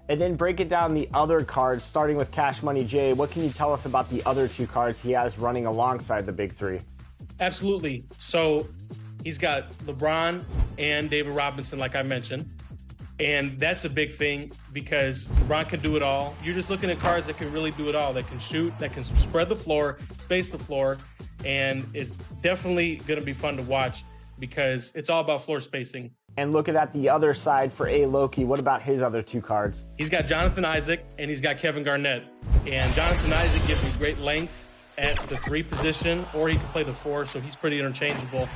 And then break it down the other cards, starting with Cash Money Jay. What can you tell us about the other two cards he has running alongside the big three? Absolutely. So he's got LeBron and David Robinson, like I mentioned. And that's a big thing because LeBron can do it all. You're just looking at cards that can really do it all. That can shoot, that can spread the floor, space the floor. And it's definitely going to be fun to watch because it's all about floor spacing. And looking at the other side for A. Loki, what about his other two cards? He's got Jonathan Isaac and he's got Kevin Garnett. And Jonathan Isaac gives you great length at the 3 position, or he can play the 4, so he's pretty interchangeable.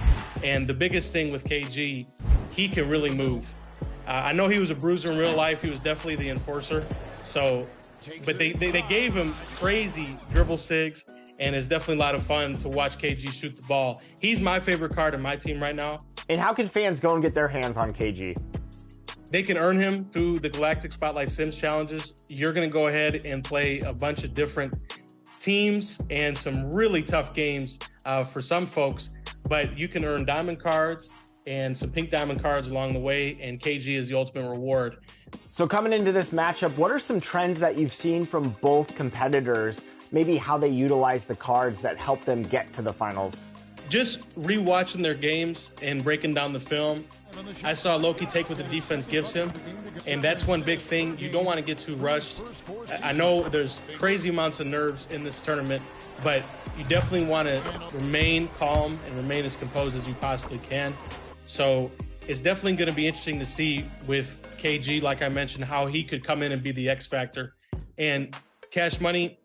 And the biggest thing with KG, he can really move. I know he was a bruiser in real life. He was definitely the enforcer. So, but they gave him crazy dribble sigs, and it's definitely a lot of fun to watch KG shoot the ball. He's my favorite card in my team right now. And how can fans go and get their hands on KG? They can earn him through the Galactic Spotlight Sims challenges. You're going to go ahead and play a bunch of different teams and some really tough games for some folks, but you can earn diamond cards and some pink diamond cards along the way, and KG is the ultimate reward. So coming into this matchup, what are some trends that you've seen from both competitors, maybe how they utilize the cards that help them get to the finals? Just rewatching their games and breaking down the film, I saw Loki take what the defense gives him, and that's one big thing. You don't want to get too rushed. I know there's crazy amounts of nerves in this tournament, but you definitely want to remain calm and remain as composed as you possibly can. So it's definitely going to be interesting to see with KG, like I mentioned, how he could come in and be the X factor. And Cash Money,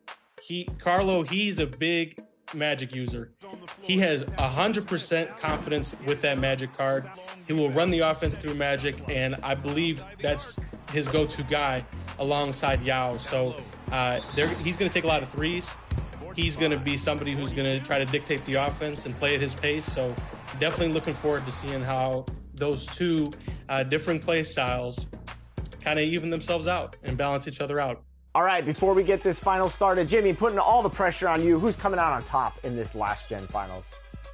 he's a big Magic user. He has 100% confidence with that Magic card. He will run the offense through Magic, and I believe that's his go-to guy alongside Yao. So he's going to take a lot of threes. He's going to be somebody who's going to try to dictate the offense and play at his pace. So definitely looking forward to seeing how those two different play styles kind of even themselves out and balance each other out. All right, before we get this final started, Jimmy, putting all the pressure on you, who's coming out on top in this last gen finals?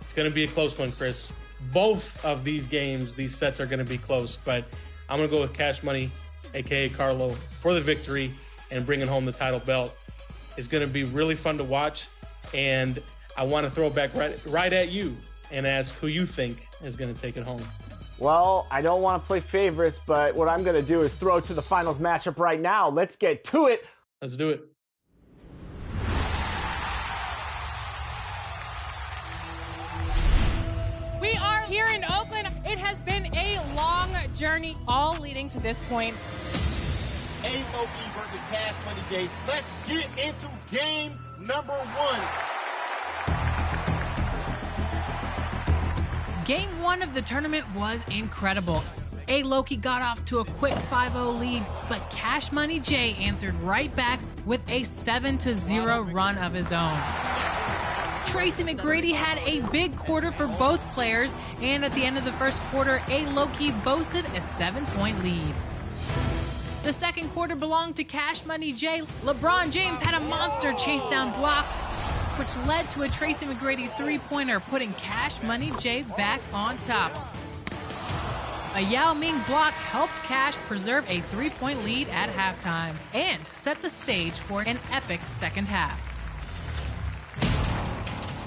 It's going to be a close one, Chris. Both of these games, these sets are going to be close, but I'm going to go with Cash Money, a.k.a. Carlo, for the victory and bringing home the title belt. It's going to be really fun to watch, and I want to throw it back right at you and ask who you think is going to take it home. Well, I don't want to play favorites, but what I'm going to do is throw it to the finals matchup right now. Let's get to it. Let's do it. We are here in Oakland. It has been a long journey, all leading to this point. A. Loki versus Cash Money Jay. Let's get into game number 1. Game 1 of the tournament was incredible. A. Loki got off to a quick 5-0 lead, but Cash Money Jay answered right back with a 7-0 run of his own. Tracy McGrady had a big quarter for both players, and at the end of the first quarter, A. Loki boasted a 7-point lead. The second quarter belonged to Cash Money Jay. LeBron James had a monster chase down block, which led to a Tracy McGrady 3-pointer, putting Cash Money Jay back on top. A Yao Ming block helped Cash preserve a 3-point lead at halftime and set the stage for an epic second half.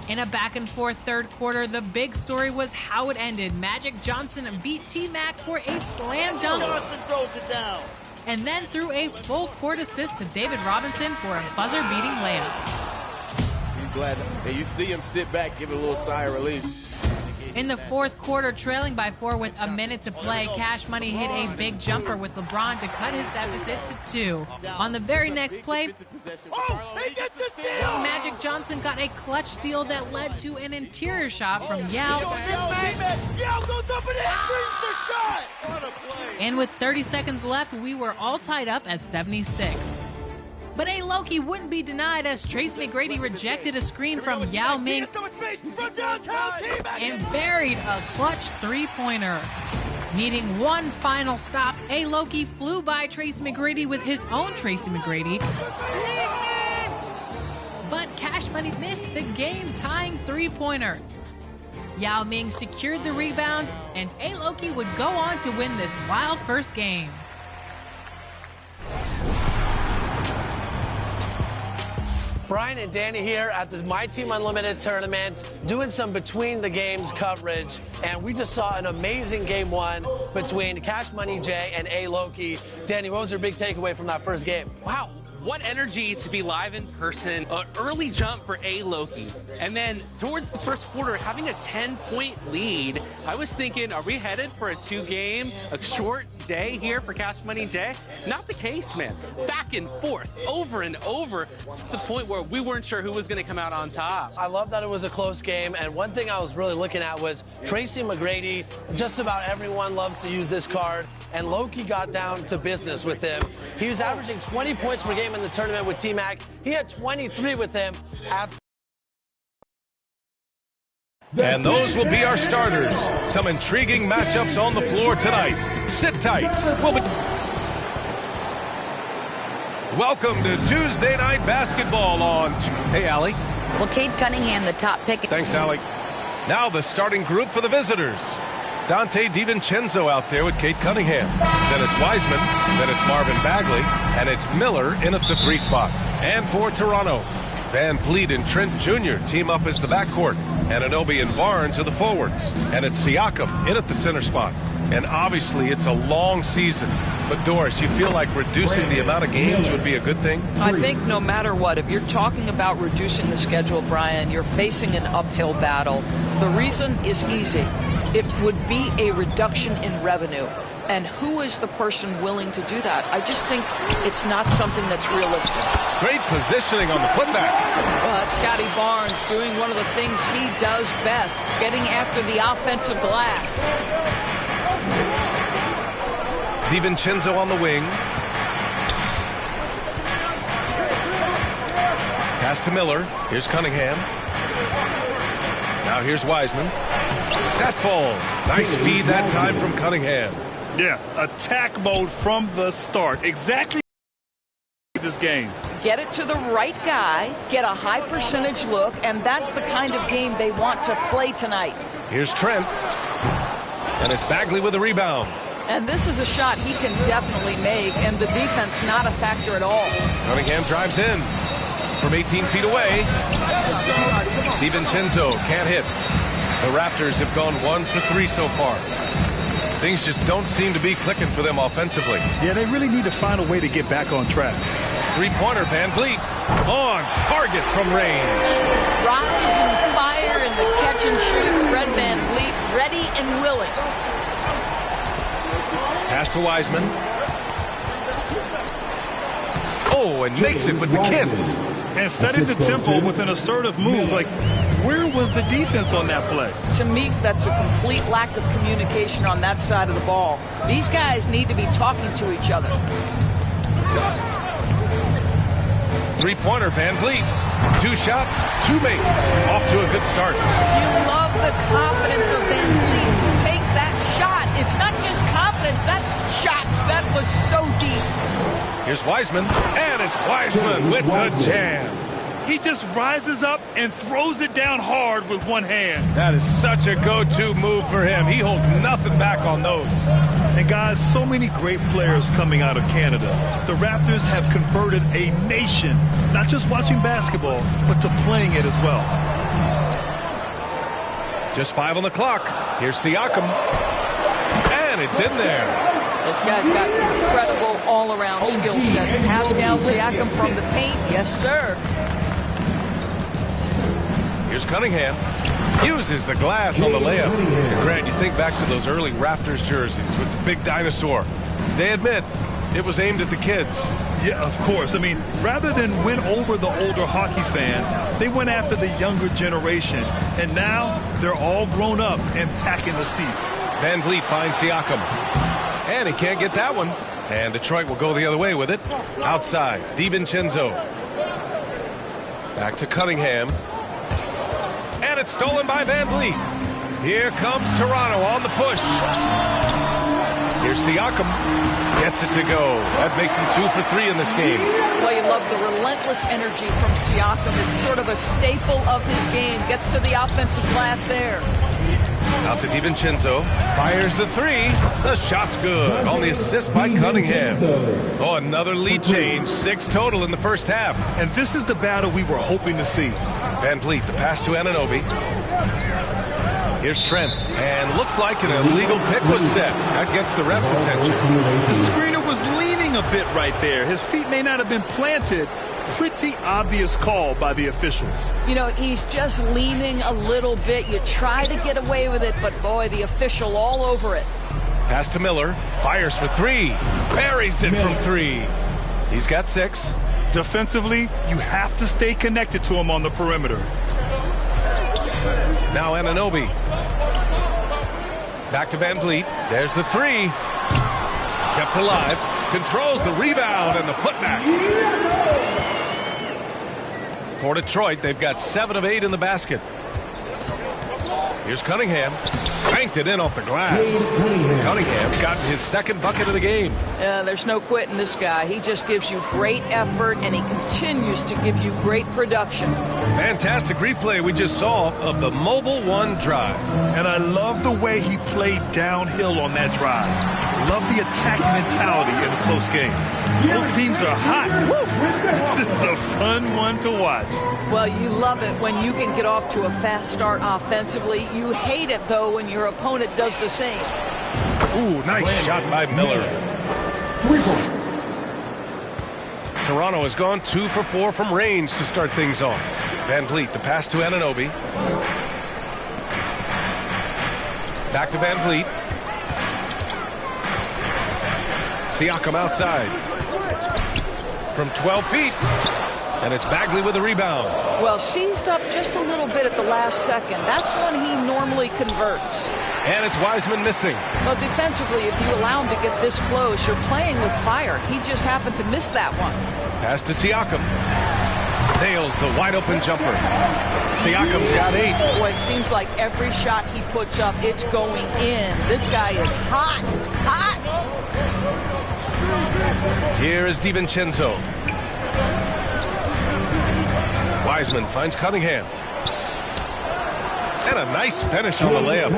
In a back-and-forth third quarter, the big story was how it ended. Magic Johnson beat T-Mac for a slam dunk. Johnson throws it down. And then threw a full court assist to David Robinson for a buzzer-beating layup. He's glad. And you see him sit back, give it a little sigh of relief. In the fourth quarter, trailing by 4 with a minute to play, Cash Money hit a big jumper with LeBron to cut his deficit to 2. On the very next play, He gets the steal! Magic Johnson got a clutch steal that led to an interior shot from Yao. Yao goes up and brings the shot! What a play! And with 30 seconds left, we were all tied up at 76. But A. Loki wouldn't be denied as Tracy McGrady rejected a screen from Yao Ming and buried a clutch 3-pointer. Needing one final stop, A. Loki flew by Tracy McGrady with his own Tracy McGrady. But Cash Money missed the game-tying 3-pointer. Yao Ming secured the rebound, and A. Loki would go on to win this wild first game. Brian and Danny here at the My Team Unlimited tournament, doing some between the games coverage, and we just saw an amazing game one between Cash Money Jay and A. Loki. Danny, what was your big takeaway from that first game? Wow, what energy to be live in person. An early jump for A. Loki. And then towards the first quarter, having a 10-point lead. I was thinking, are we headed for a 2-game, a short day here for Cash Money Jay? Not the case, man. Back and forth, over and over, to the point where we weren't sure who was going to come out on top. I love that it was a close game, and one thing I was really looking at was Tracy McGrady. Just about everyone loves to use this card, and Loki got down to business with him. He was averaging 20 points per game in the tournament with T-Mac. He had 23 with him after. And those will be our starters. Some intriguing matchups on the floor tonight. Sit tight. Welcome to Tuesday Night Basketball on... Hey, Allie. Well, Cade Cunningham, the top pick. Thanks, Allie. Now the starting group for the visitors. Dante DiVincenzo out there with Cade Cunningham. Then it's Wiseman. Then it's Marvin Bagley. And it's Miller in at the 3 spot. And for Toronto, Van Vliet and Trent Jr. team up as the backcourt. And Anunoby and Barnes are the forwards. And it's Siakam in at the center spot. And obviously, it's a long season. But Doris, you feel like reducing the amount of games would be a good thing? I think no matter what, if you're talking about reducing the schedule, Brian, you're facing an uphill battle. The reason is easy. It would be a reduction in revenue. And who is the person willing to do that? I just think it's not something that's realistic. Great positioning on the putback. That's Scotty Barnes doing one of the things he does best, getting after the offensive glass. DiVincenzo on the wing. Pass to Miller. Here's Cunningham. Now here's Wiseman. That falls. Nice feed that time from Cunningham. Yeah, attack mode from the start. Exactly this game. Get it to the right guy, get a high percentage look, and that's the kind of game they want to play tonight. Here's Trent. And it's Bagley with a rebound. And this is a shot he can definitely make, and the defense not a factor at all. Cunningham drives in from 18 feet away. DiVincenzo can't hit. The Raptors have gone 1 for 3 so far. Things just don't seem to be clicking for them offensively. Yeah, they really need to find a way to get back on track. 3-pointer, Van Vliet. On target from range. Rise and fire in the catch and shoot. Fred Van Vliet ready and willing. Pass to Wiseman. Oh, and makes it with the kiss. And setting the tempo with an assertive move. Like, where was the defense on that play? To me, that's a complete lack of communication on that side of the ball. These guys need to be talking to each other. 3-pointer, Van Vliet. 2 shots, 2 makes. Off to a good start. You love the confidence of Van Vliet to take that shot. It's not just confidence, that's shots. That was so deep. Here's Wiseman, and it's Wiseman with the jam. He just rises up and throws it down hard with one hand. That is such a go-to move for him. He holds nothing back on those. And guys, so many great players coming out of Canada. The Raptors have converted a nation, not just watching basketball, but to playing it as well. Just 5 on the clock. Here's Siakam. And it's in there. This guy's got an incredible all-around skill set. Pascal Siakam from the paint, yes, sir. Here's Cunningham. Uses the glass on the layup. And Grant, you think back to those early Raptors jerseys with the big dinosaur. They admit it was aimed at the kids. Yeah, of course. I mean, rather than win over the older hockey fans, they went after the younger generation. And now they're all grown up and packing the seats. Van Vliet finds Siakam. And he can't get that one. And Detroit will go the other way with it. Outside, DiVincenzo. Back to Cunningham. And it's stolen by Van Vliet. Here comes Toronto on the push. Here's Siakam. Gets it to go. That makes him 2 for 3 in this game. Well, you love the relentless energy from Siakam. It's sort of a staple of his game. Gets to the offensive glass there. Out to DiVincenzo. Fires the three. The shot's good on the assist by Cunningham. Oh, another lead change. 6 total in the first half. And this is the battle we were hoping to see. Van Vliet, the pass to Anunoby. Here's Trent, and looks like an illegal pick was set. That gets the ref's attention. The screener was leaning a bit right there. His feet may not have been planted. Pretty obvious call by the officials. You know, he's just leaning a little bit. You try to get away with it, but boy, the official all over it. Pass to Miller, fires for 3, buries it from 3. He's got 6. Defensively, you have to stay connected to him on the perimeter. Now Anunoby. Back to Van Vliet. There's the 3. Kept alive. Controls the rebound and the putback. For Detroit, they've got 7 of 8 in the basket. Here's Cunningham. Cranked it in off the glass. Cunningham's gotten his 2nd bucket of the game. There's no quitting this guy. He just gives you great effort, and he continues to give you great production. Fantastic replay we just saw of the Mobile One drive. And I love the way he played downhill on that drive. Love the attack mentality in a close game. Both teams are hot. Woo! This is a fun one to watch. Well, you love it when you can get off to a fast start offensively. You hate it, though, when your opponent does the same. Ooh, nice shot by Miller. Toronto has gone 2 for 4 from range to start things off. Van Vliet, the pass to Anunoby. Back to Van Vliet. Siakam outside. From 12 feet. And it's Bagley with the rebound. Well, seized up just a little bit at the last second. That's when he normally converts. And it's Wiseman missing. Well, defensively, if you allow him to get this close, you're playing with fire. He just happened to miss that one. Pass to Siakam. Nails the wide-open jumper. Siakam's got 8. Boy, it seems like every shot he puts up, it's going in. This guy is hot. Hot! Here is DiVincenzo. Wiseman finds Cunningham. And a nice finish on the layup.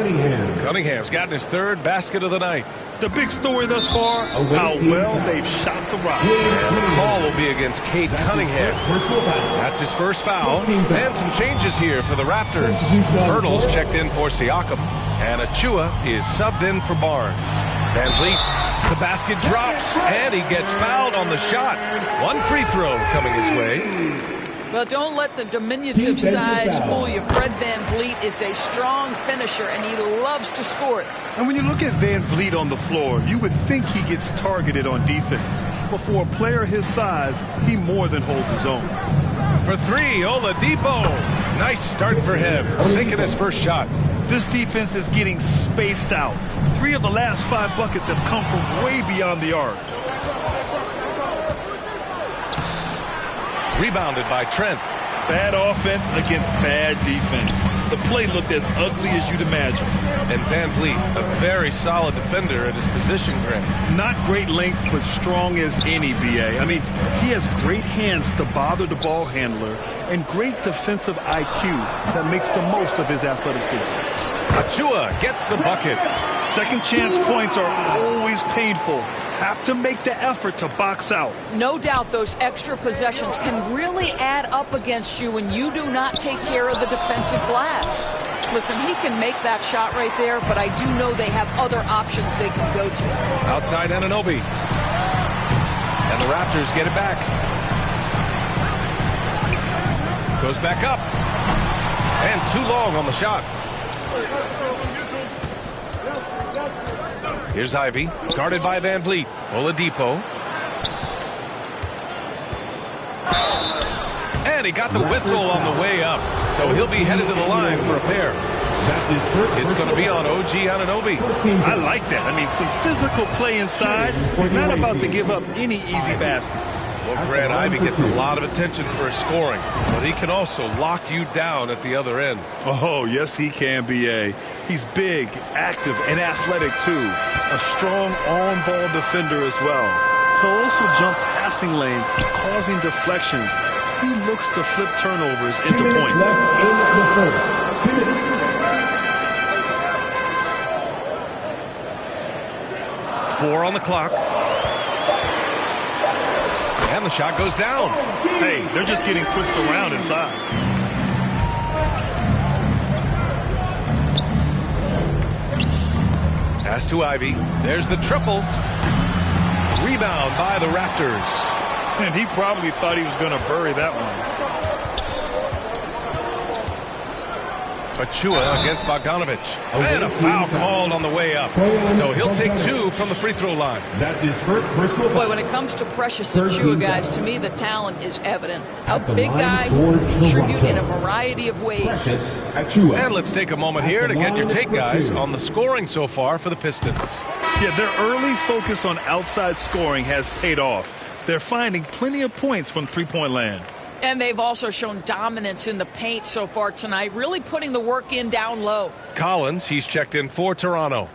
Cunningham's gotten his 3rd basket of the night. The big story thus far, how well they've shot the rock. And the call will be against Cade Cunningham. That's his first foul. And some changes here for the Raptors. Hurdles checked in for Siakam. And Achua is subbed in for Barnes. Van Vliet, the basket drops, and he gets fouled on the shot. 1 free throw coming his way. Well, don't let the diminutive size fool you. Fred Van Vliet is a strong finisher, and he loves to score it. And when you look at Van Vliet on the floor, you would think he gets targeted on defense. But for a player his size, he more than holds his own. For 3, Oladipo. Nice start for him, sinking his first shot. This defense is getting spaced out. 3 of the last 5 buckets have come from way beyond the arc. Rebounded by Trent. Bad offense against bad defense. The play looked as ugly as you'd imagine. And Van Vliet, a very solid defender at his position grid. Not great length, but strong as any, BA. I mean, he has great hands to bother the ball handler and great defensive IQ that makes the most of his athleticism. Achua gets the bucket. Second chance points are always painful. Have to make the effort to box out. No doubt those extra possessions can really add up against you when you do not take care of the defensive glass. Listen, he can make that shot right there, but I do know they have other options they can go to. Outside Anunoby. And the Raptors get it back. Goes back up. And too long on the shot. Here's Ivy, guarded by Van Vliet. Oladipo. And he got the whistle on the way up. So he'll be headed to the line for a pair. It's going to be on OG Anunoby. I like that. I mean, some physical play inside. He's not about to give up any easy baskets. Well, Grant, Ivy gets a lot of attention for his scoring, but he can also lock you down at the other end. Oh, yes, he can, B.A. He's big, active, and athletic, too. A strong on-ball defender as well. He'll also jump passing lanes, causing deflections. He looks to flip turnovers into points. 4 on the clock. And the shot goes down. Hey, they're just getting pushed around inside. Pass to Ivy. There's the triple. Rebound by the Raptors. And he probably thought he was going to bury that one. Achua against Bogdanovich. And a foul called on the way up. So he'll take 2 from the free throw line. That's his first personal. Boy, when it comes to Precious Achua, guys, to me the talent is evident. A big guy who can contribute in a variety of ways. And let's take a moment here to get your take, guys, on the scoring so far for the Pistons. Yeah, their early focus on outside scoring has paid off. They're finding plenty of points from three-point land. And they've also shown dominance in the paint so far tonight, really putting the work in down low. Collins, he's checked in for Toronto.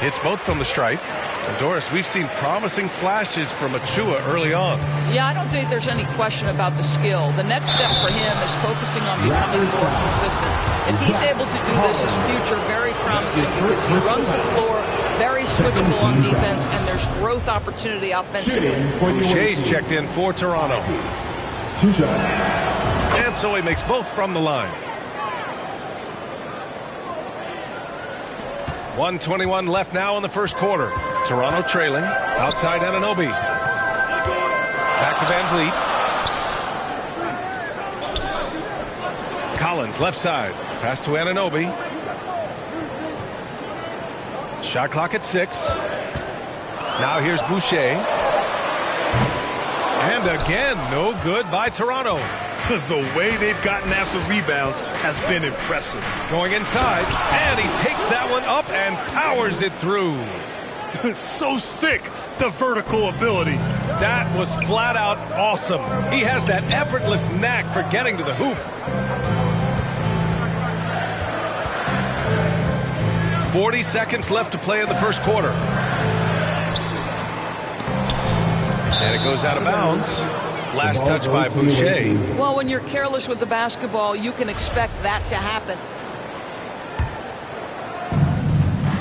Hits both from the stripe. And Doris, we've seen promising flashes from Achua early on. Yeah, I don't think there's any question about the skill. The next step for him is focusing on becoming more consistent. If he's able to do this, his future very promising because he runs the floor, very switchable on defense, and there's growth opportunity offensively. Boucher's checked in for Toronto. And so he makes both from the line. 1:21 left now in the first quarter. Toronto trailing. Outside Anunoby. Back to Van Vliet. Collins left side. Pass to Anunoby. Shot clock at 6. Now here's Boucher. And again, no good by Toronto. The way they've gotten after rebounds has been impressive. Going inside, and he takes that one up and powers it through. So sick, the vertical ability. That was flat out awesome. He has that effortless knack for getting to the hoop. 40 seconds left to play in the first quarter. And it goes out of bounds. Last touch by Boucher. Well, when you're careless with the basketball, you can expect that to happen.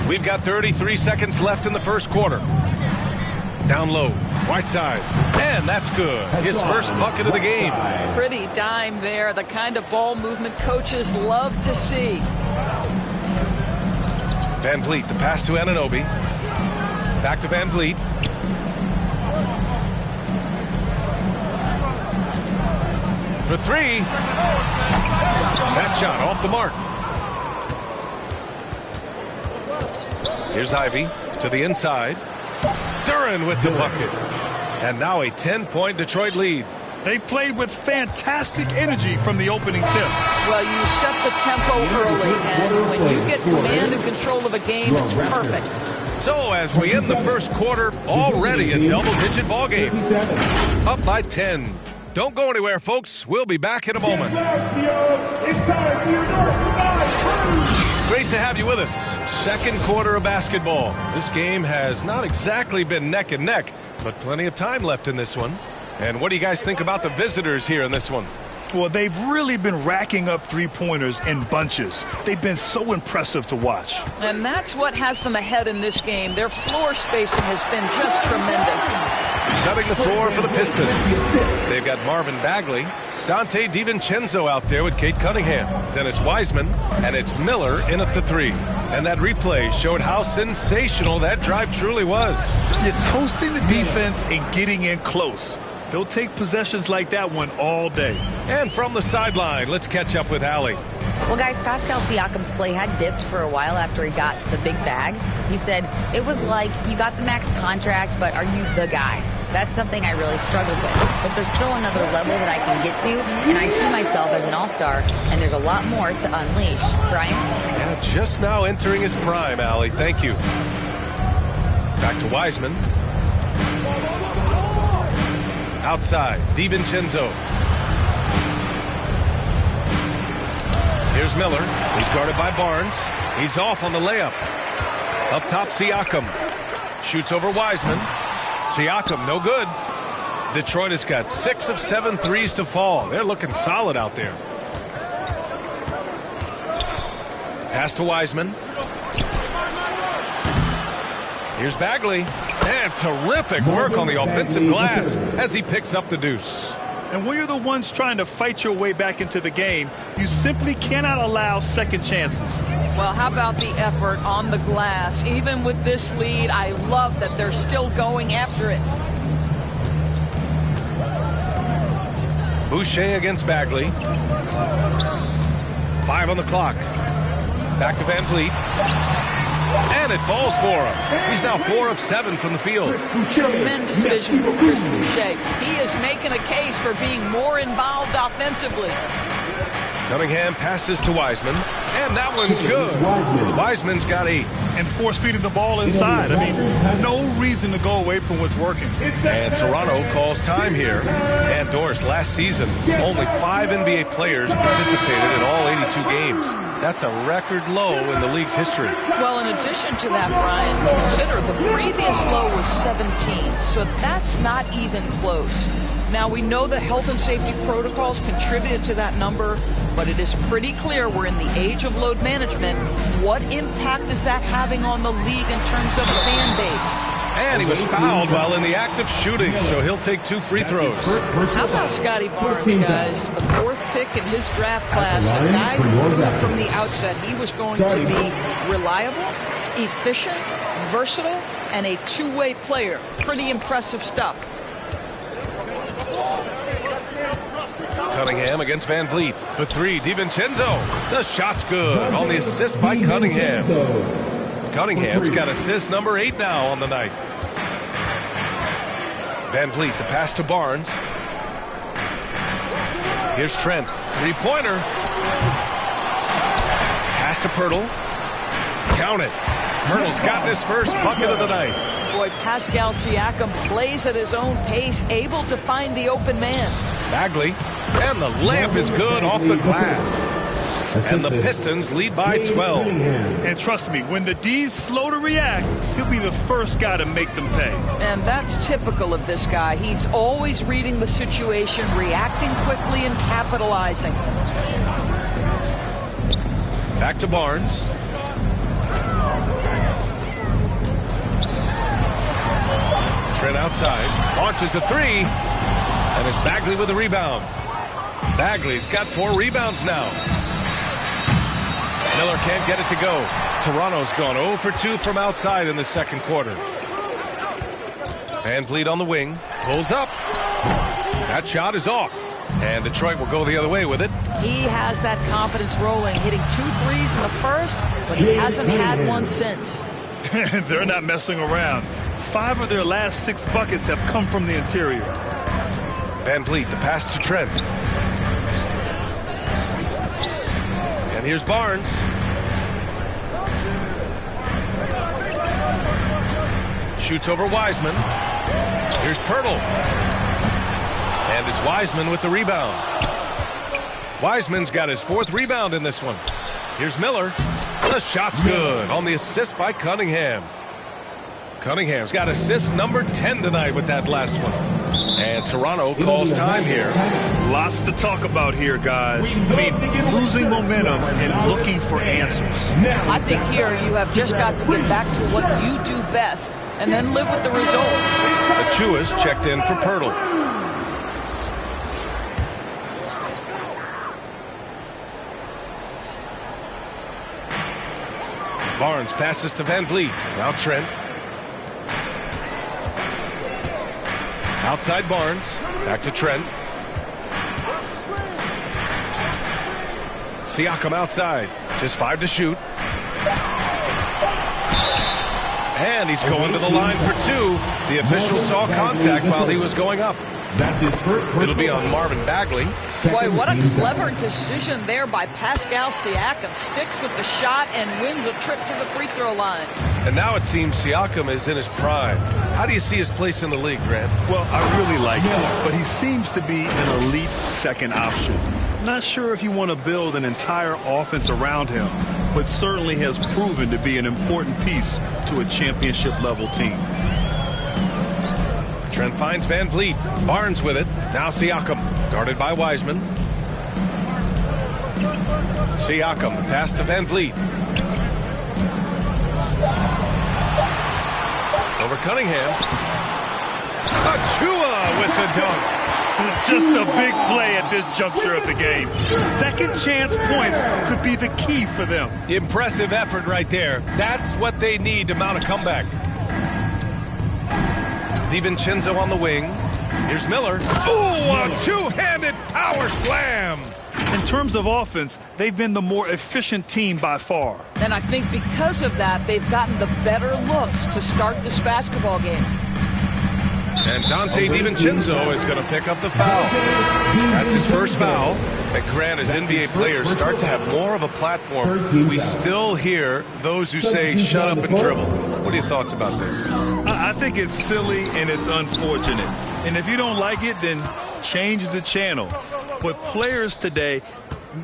We've got 33 seconds left in the first quarter. Down low, right side, and that's good. His first bucket of the game. Pretty dime there, the kind of ball movement coaches love to see. Van Vliet, the pass to Anunoby. Back to Van Vliet. For 3. That shot off the mark. Here's Ivy to the inside. Duran with the bucket. And now a 10-point Detroit lead. They've played with fantastic energy from the opening tip. Well, you set the tempo early, and when you get command and control of a game, it's perfect. So as we end the first quarter, already a double-digit ball game. Up by 10. Don't go anywhere, folks. We'll be back in a moment. Great to have you with us. Second quarter of basketball. This game has not exactly been neck and neck, but plenty of time left in this one. And what do you guys think about the visitors here in this one? Well, they've really been racking up three-pointers in bunches. They've been so impressive to watch. And that's what has them ahead in this game. Their floor spacing has been just tremendous. Setting the floor for the Pistons. They've got Marvin Bagley, Dante DiVincenzo out there with Kate Cunningham. Then it's Wiseman, and it's Miller in at the 3. And that replay showed how sensational that drive truly was. You're toasting the defense and getting in close. They'll take possessions like that one all day. And from the sideline, let's catch up with Allie. Well, guys, Pascal Siakam's play had dipped for a while after he got the big bag. He said, it was like, you got the max contract, but are you the guy? That's something I really struggled with. But there's still another level that I can get to, and I see myself as an all-star, and there's a lot more to unleash. Brian? Yeah, just now entering his prime, Allie. Thank you. Back to Wiseman. Outside, DiVincenzo. Here's Miller. He's guarded by Barnes. He's off on the layup. Up top, Siakam. Shoots over Wiseman. Siakam, no good. Detroit has got 6 of 7 threes to fall. They're looking solid out there. Pass to Wiseman. Here's Bagley. And terrific work on the offensive glass as he picks up the deuce. And when you're the ones trying to fight your way back into the game, you simply cannot allow second chances. Well, how about the effort on the glass? Even with this lead, I love that they're still going after it. Boucher against Bagley. 5 on the clock. Back to Van Vliet. And it falls for him. He's now 4 of 7 from the field. Tremendous vision for Chris Boucher. He is making a case for being more involved offensively. Cunningham passes to Wiseman. And that one's good. Wiseman's got 8. And force feeding the ball inside. I mean, no reason to go away from what's working. And Toronto calls time here. And Doris, last season, only 5 NBA players participated in all 82 games. That's a record low in the league's history. Well, in addition to that, Brian, consider the previous low was 17, so that's not even close. Now, we know that health and safety protocols contributed to that number, but it is pretty clear we're in the age of load management. What impact is that having on the league in terms of fan base? And he was fouled while in the act of shooting, so he'll take 2 free throws. How about Scotty Barnes, guys? The 4th pick in his draft class, a guy who knew from the outset he was going to be reliable, efficient, versatile, and a two-way player. Pretty impressive stuff. Cunningham against Van Vliet for 3. DiVincenzo. The shot's good on the assist by Cunningham. Cunningham's got assist number 8 now on the night. Van Vliet, the pass to Barnes. Here's Trent. 3-pointer. Pass to Pirtle. Count it. Pirtle's got his first bucket of the night. Boy, Pascal Siakam plays at his own pace, able to find the open man. Bagley. And the layup is good off the glass. And the Pistons lead by 12. And trust me, when the D's slow to react, he'll be the first guy to make them pay. And that's typical of this guy. He's always reading the situation, reacting quickly and capitalizing. Back to Barnes. Trent outside. Launches a 3. And it's Bagley with the rebound. Bagley's got 4 rebounds now. Miller can't get it to go. Toronto's gone 0 for 2 from outside in the second quarter. Van Vliet on the wing. Pulls up. That shot is off. And Detroit will go the other way with it. He has that confidence rolling, hitting 2 threes in the first, but he hasn't had one since. They're not messing around. 5 of their last 6 buckets have come from the interior. Van Vliet, the pass to Trent. And here's Barnes. Shoots over Wiseman. Here's Pirtle. And it's Wiseman with the rebound. Wiseman's got his 4th rebound in this one. Here's Miller. The shot's good on the assist by Cunningham. Cunningham's got assist number 10 tonight with that last one. And Toronto calls time here. Lots to talk about here, guys. I mean, losing momentum and looking for answers. I think here you have just got to get back to what you do best and then live with the results. Achua's checked in for Pirtle. Barnes passes to Van Vliet. Now Trent. Outside Barnes. Back to Trent. Siakam outside. Just 5 to shoot. And he's going to the line for 2. The official saw contact while he was going up. That's his first. It'll be on Marvin Bagley. Boy, what a clever decision there by Pascal Siakam. Sticks with the shot and wins a trip to the free throw line. And now it seems Siakam is in his prime. How do you see his place in the league, Grant? Well, I really like him, but he seems to be an elite second option. Not sure if you want to build an entire offense around him, but certainly has proven to be an important piece to a championship-level team. Trent finds Van Vliet. Barnes with it. Now Siakam, guarded by Wiseman. Siakam, pass to Van Vliet. Over Cunningham. Achua with the dunk. Just a big play at this juncture of the game. Second chance points could be the key for them. Impressive effort right there. That's what they need to mount a comeback. DiVincenzo on the wing. Here's Miller. Ooh, a two-handed power slam. In terms of offense, they've been the more efficient team by far. And I think because of that, they've gotten the better looks to start this basketball game. And Dante DiVincenzo is going to pick up the foul. That's his first foul. And Grant, as NBA players start to have more of a platform, we still hear those who say, shut up and dribble. What are your thoughts about this? I think it's silly and it's unfortunate. And if you don't like it, then change the channel. But players today,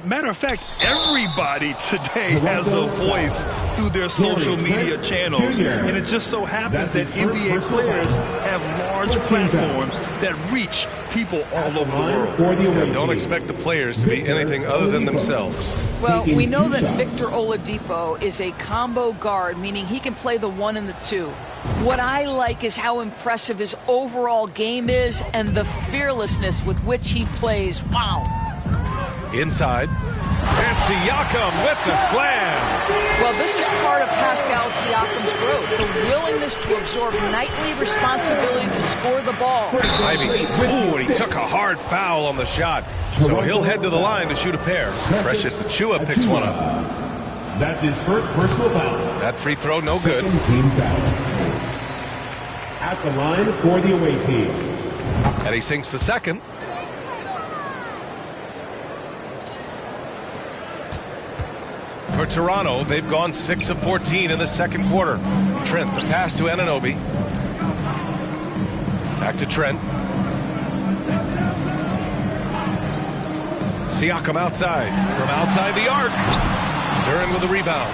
matter of fact, everybody today has a voice through their social media channels. And it just so happens that NBA players have large platforms that reach people all over the world. Yeah, don't expect the players to be anything other than themselves. Well, we know that Victor Oladipo is a combo guard, meaning he can play the 1 and the 2. What I like is how impressive his overall game is and the fearlessness with which he plays. Wow. Inside. And Siakam with the slam. Well, this is part of Pascal Siakam's growth, the willingness to absorb nightly responsibility to score the ball. Ivy. Ooh, and he took a hard foul on the shot. So he'll head to the line to shoot a pair. Precious Achua picks one up. That's his first personal foul. That free throw, no good. Team foul. At the line for the away team. And he sinks the second. For Toronto, they've gone 6 of 14 in the second quarter. Trent, the pass to Anunoby. Back to Trent. Siakam outside. From outside the arc. Duren with the rebound.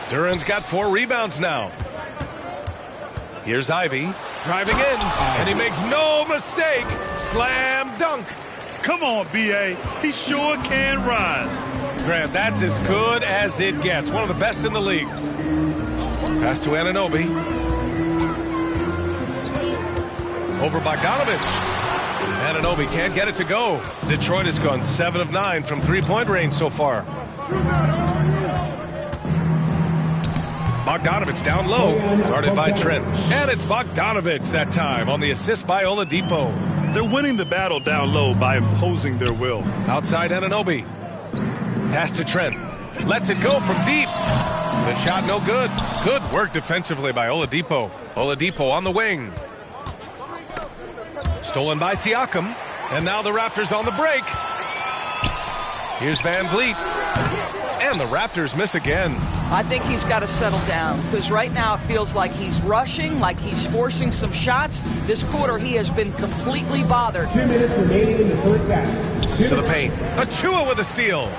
Duren's got 4 rebounds now. Here's Ivy. Driving in. And he makes no mistake. Slam dunk. Come on, B.A. He sure can rise. Grant, that's as good as it gets. One of the best in the league. Pass to Anunoby. Over Bogdanovich. Anunoby can't get it to go. Detroit has gone 7 of 9 from three-point range so far. Bogdanovich down low. Guarded by Trent. And it's Bogdanovich that time on the assist by Oladipo. They're winning the battle down low by imposing their will. Outside Anunoby. Pass to Trent. Lets it go from deep. The shot no good. Good work defensively by Oladipo. Oladipo on the wing. Stolen by Siakam. And now the Raptors on the break. Here's Van Vliet. And the Raptors miss again. I think he's got to settle down because right now it feels like he's rushing, like he's forcing some shots. This quarter he has been completely bothered. 2 minutes remaining in the first half. To the paint. Achua with a steal.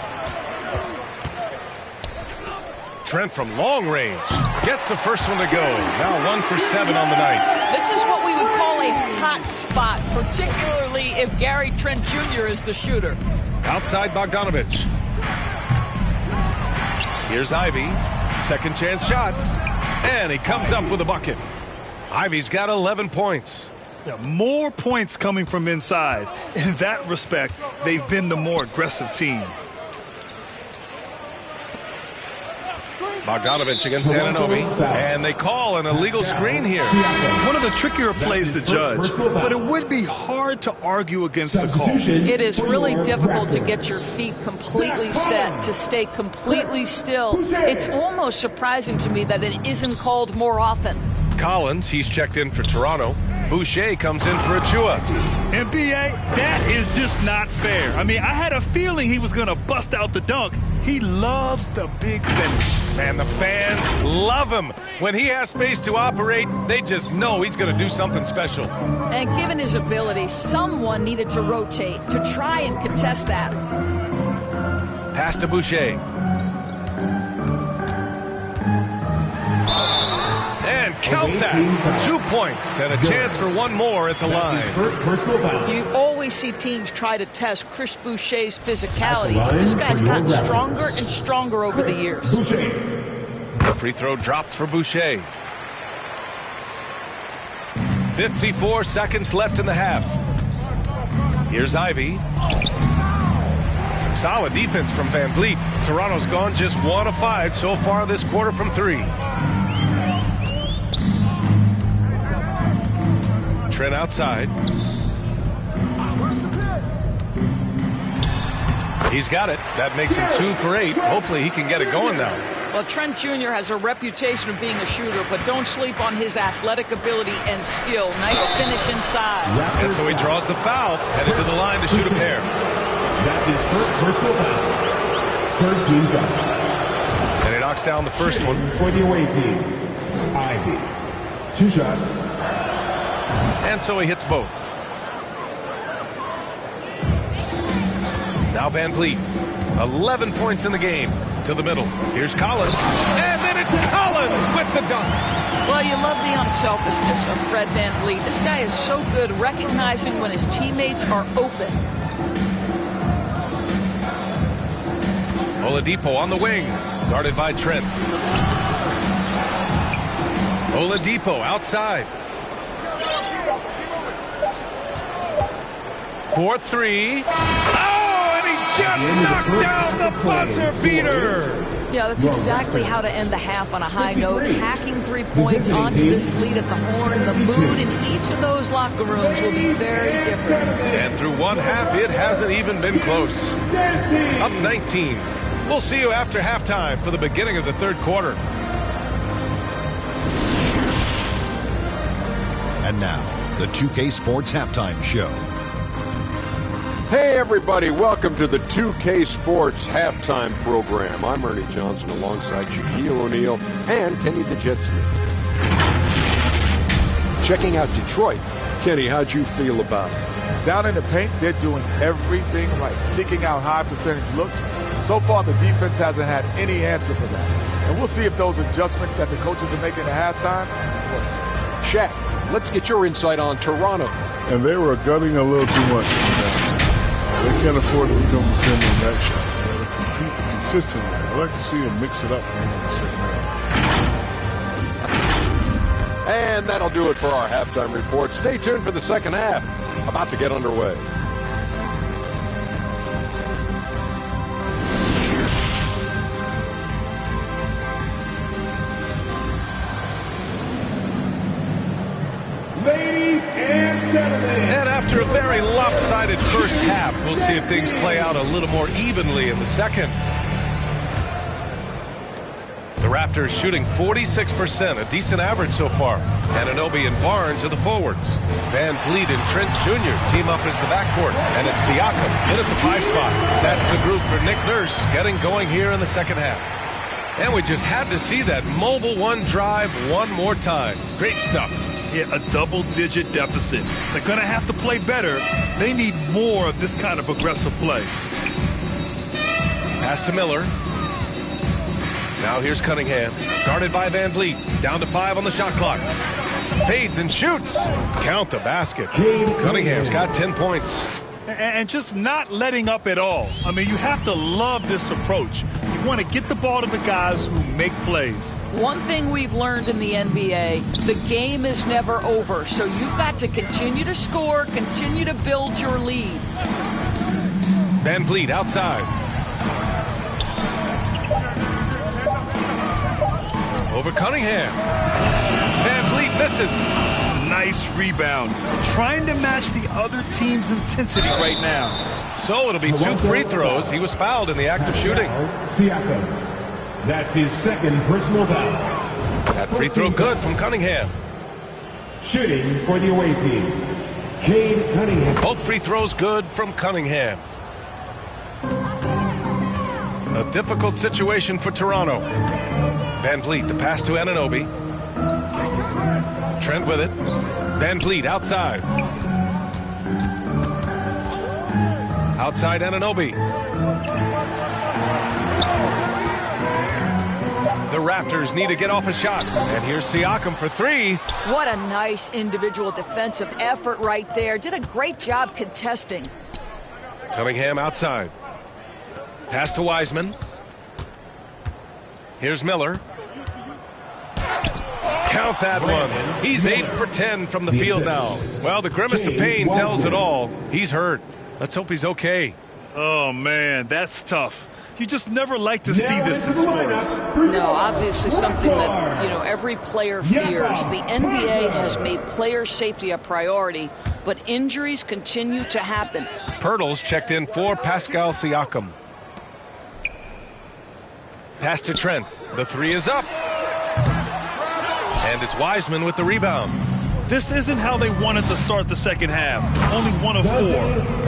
Trent from long range gets the first one to go. Now 1 for 7 on the night. This is what we would call a hot spot, particularly if Gary Trent Jr. is the shooter. Outside Bogdanovich. Here's Ivy. Second chance shot. And he comes up with a bucket. Ivy's got 11 points. Yeah, more points coming from inside. In that respect, they've been the more aggressive team. Bogdanovich against Anunoby. And they call an illegal screen here. One of the trickier plays to judge, but it would be hard to argue against the call. It is really difficult to get your feet completely set, to stay completely still. It's almost surprising to me that it isn't called more often. Collins, he's checked in for Toronto. Boucher comes in for Achua. And B.A., that is just not fair. I mean, I had a feeling he was going to bust out the dunk. He loves the big finish. Man, the fans love him. When he has space to operate, they just know he's going to do something special. And given his ability, someone needed to rotate to try and contest that. Pass to Boucher. And count that. 2 points and a chance for one more at the line. First personal foul. You always always see teams try to test Chris Boucher's physicality, but this guy's gotten stronger and stronger over the years. The free throw drops for Boucher. 54 seconds left in the half. Here's Ivy. Some solid defense from Van Vliet. Toronto's gone just 1 of 5 so far this quarter from 3. Trent outside. He's got it. That makes him 2 for 8. Hopefully he can get it going now. Well, Trent Jr. has a reputation of being a shooter, but don't sleep on his athletic ability and skill. Nice finish inside. And so he draws the foul, headed to the line to shoot a pair. That's his first personal foul. Third team foul. And he knocks down the first one. For the away team, Ivy. 2 shots. And so he hits both. Now Van Vliet. 11 points in the game. To the middle. Here's Collins. And then it's Collins with the dunk. Well, you love the unselfishness of Fred Van Vliet. This guy is so good recognizing when his teammates are open. Oladipo on the wing. Guarded by Trent. Oladipo outside. 4-3. Just knocked down the buzzer beater. Yeah, that's exactly how to end the half on a high note. Tacking 3 points onto this lead at the horn. The mood in each of those locker rooms will be very different. And through one half, it hasn't even been close. Up 19. We'll see you after halftime for the beginning of the third quarter. And now, the 2K Sports Halftime Show. Hey everybody, welcome to the 2K Sports Halftime Program. I'm Ernie Johnson alongside Shaquille O'Neal and Kenny the Jet Smith. Checking out Detroit. Kenny, how'd you feel about it? Down in the paint, they're doing everything right, seeking out high percentage looks. So far, the defense hasn't had any answer for that. And we'll see if those adjustments that the coaches are making at halftime work. Shaq, let's get your insight on Toronto. And they were gutting a little too much. They can't afford to become dependent on that shot. They got to compete consistently. I like to see them mix it up in the second half. And that'll do it for our halftime report. Stay tuned for the second half. About to get underway. Ladies and gentlemen. And after a very lopsided first half, we'll see if things play out a little more evenly in the second. The Raptors shooting 46%, a decent average so far. Anunoby and Barnes are the forwards. Van Vliet and Trent Jr. team up as the backcourt. And it's Siakam in at the 5 spot. That's the group for Nick Nurse getting going here in the second half. And we just had to see that mobile one drive one more time. Great stuff. Yeah, a double-digit deficit. They're going to have to play better. They need more of this kind of aggressive play. Pass to Miller. Now here's Cunningham. Guarded by Van Vliet. Down to 5 on the shot clock. Fades and shoots. Count the basket. Cunningham's got 10 points. And just not letting up at all. I mean, you have to love this approach. You want to get the ball to the guys who make plays. One thing we've learned in the NBA, the game is never over. So you've got to continue to score, continue to build your lead. Van Vliet outside. Over Cunningham. Van Vliet misses. Nice rebound. Trying to match the other team's intensity right now. So it'll be 2 free throws. He was fouled in the act of shooting. Siakam. That's his second personal foul. That free throw good from Cunningham. Shooting for the away team, Cade Cunningham. Both free throws good from Cunningham. A difficult situation for Toronto. Van Vliet, the pass to Anunoby. Trent with it. Van Vliet outside. Outside Anunoby. The Raptors need to get off a shot. And here's Siakam for three. What a nice individual defensive effort right there. Did a great job contesting. Cunningham outside. Pass to Wiseman. Here's Miller. Count that one. He's 8 for 10 from the field now. Well, the grimace of pain tells it all. He's hurt. Let's hope he's okay. Oh, man, that's tough. You just never like to see this in sports. No, obviously something that, every player fears. The NBA has made player safety a priority, but injuries continue to happen. Pirtle's checked in for Pascal Siakam. Pass to Trent. The three is up. And it's Wiseman with the rebound. This isn't how they wanted to start the second half. Only 1 of 4.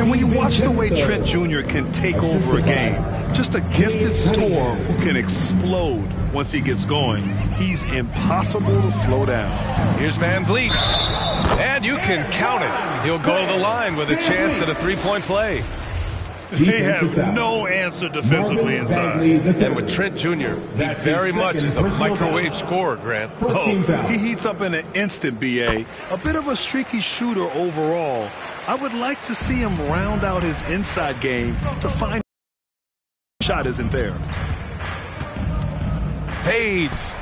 And when you watch the way Trent Jr. can take over a game, just a gifted scorer who can explode once he gets going. He's impossible to slow down. Here's Van Vliet. And you can count it. He'll go to the line with a chance at a three-point play. They have no answer defensively inside. And with Trent Jr., he very much is a microwave scorer, Grant. Oh, he heats up in an instant, B.A. A bit of a streaky shooter overall. I would like to see him round out his inside game to find the shot isn't there. Fades.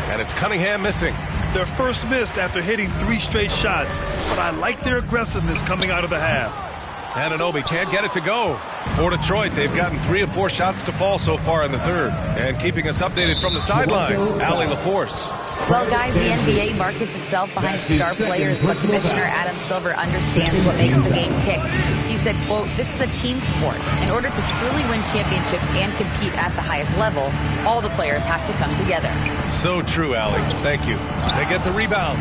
And it's Cunningham missing. Their first miss after hitting 3 straight shots, but I like their aggressiveness coming out of the half. Anunoby can't get it to go. For Detroit, they've gotten 3 of 4 shots to fall so far in the third. And keeping us updated from the sideline, Allie LaForce. Well, guys, the NBA markets itself behind star players, but Commissioner Adam Silver understands what makes the game tick. He said, quote, "This is a team sport. In order to truly win championships and compete at the highest level, all the players have to come together." So true, Allie. Thank you. They get the rebound.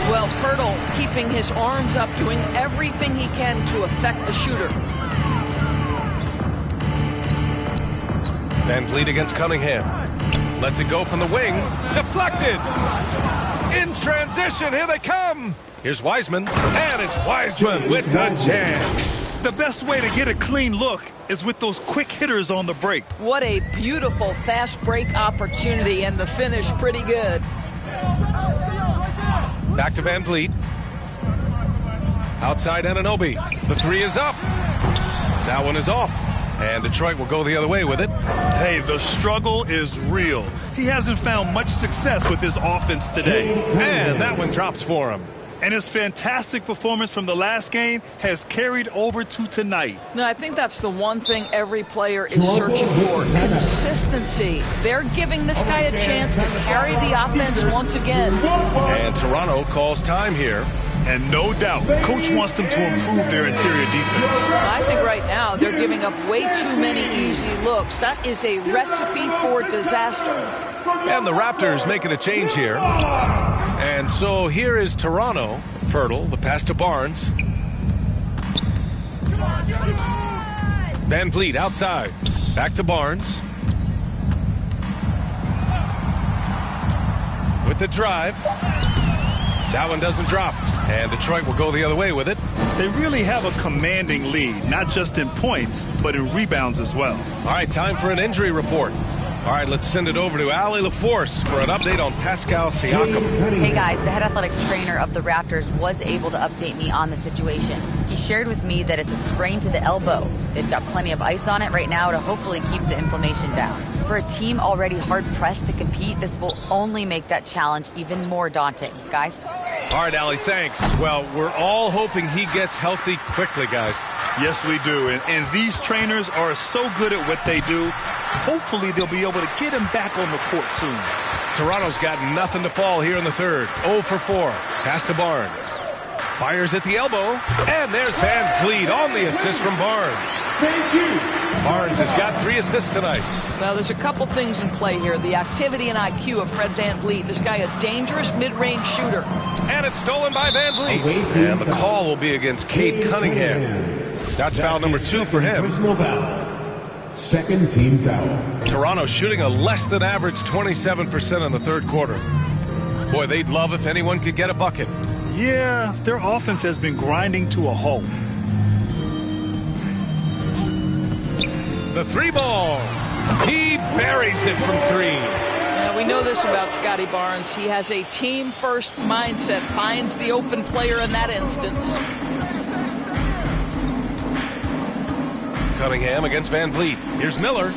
Well, Pirtle keeping his arms up, doing everything he can to affect the shooter. Van Vliet against Cunningham. Lets it go from the wing. Deflected. In transition. Here they come. Here's Wiseman. And it's Wiseman with the jam. The best way to get a clean look is with those quick hitters on the break. What a beautiful fast break opportunity, and the finish pretty good. Back to Van Vliet. Outside Anunoby. The three is up. That one is off. And Detroit will go the other way with it. Hey, the struggle is real. He hasn't found much success with his offense today. And that one drops for him. And his fantastic performance from the last game has carried over to tonight. No, I think that's the one thing every player is searching for. Consistency. They're giving this guy a chance to carry the offense once again. And Toronto calls time here. And no doubt, Coach wants them to improve their interior defense. I think right now they're giving up way too many easy looks. That is a recipe for disaster. And the Raptors making a change here. And so here is Toronto. Pirtle, the pass to Barnes. Van Vliet outside. Back to Barnes. With the drive. That one doesn't drop. And Detroit will go the other way with it. They really have a commanding lead, not just in points, but in rebounds as well. All right, time for an injury report. All right, let's send it over to Allie LaForce for an update on Pascal Siakam. Hey, guys, the head athletic trainer of the Raptors was able to update me on the situation. He shared with me that it's a sprain to the elbow. They've got plenty of ice on it right now to hopefully keep the inflammation down. For a team already hard-pressed to compete, this will only make that challenge even more daunting. Guys? All right, Allie, thanks. Well, we're all hoping he gets healthy quickly, guys. Yes, we do. And these trainers are so good at what they do. Hopefully, they'll be able to get him back on the court soon. Toronto's got nothing to fall here in the third. 0 for 4. Pass to Barnes. Fires at the elbow. And there's Van Vliet on the assist from Barnes. Thank you. Barnes has got 3 assists tonight. Now, there's a couple things in play here. The activity and IQ of Fred Van Vliet. This guy a dangerous mid-range shooter. And it's stolen by Van Vliet. And the call will be against Cade Cunningham. That's foul number 2 for him. Second team foul. Toronto shooting a less than average 27% in the third quarter. Boy, they'd love if anyone could get a bucket. Yeah, their offense has been grinding to a halt. The 3 ball. He buries it from 3. Yeah, we know this about Scotty Barnes. He has a team-first mindset, finds the open player in that instance. Cunningham against Van Vliet. Here's Miller.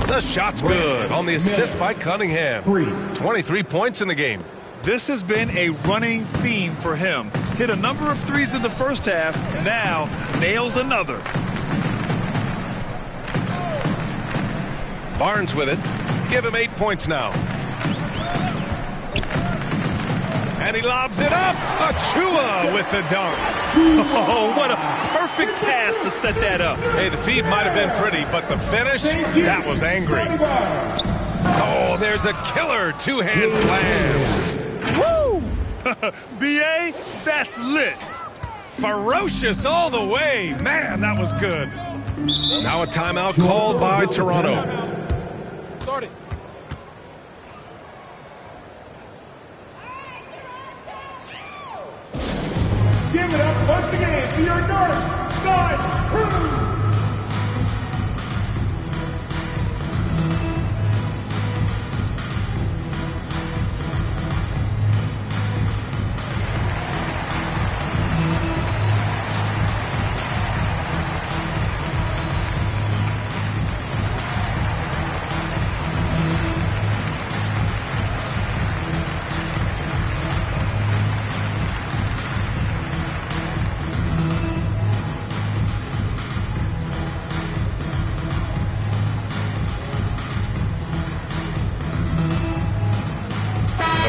The shot's good on the assist by Cunningham. 23 points in the game. This has been a running theme for him. Hit a number of threes in the first half, now nails another. Barnes with it. Give him 8 points now. And he lobs it up. Achua with the dunk. Oh, what a perfect pass to set that up. Hey, the feed might have been pretty, but the finish, that was angry. Oh, there's a killer 2-hand slam. Woo! B.A., that's lit. Ferocious all the way. Man, that was good. Now a timeout called by Toronto. Start it. Give it up once again to your north side crew.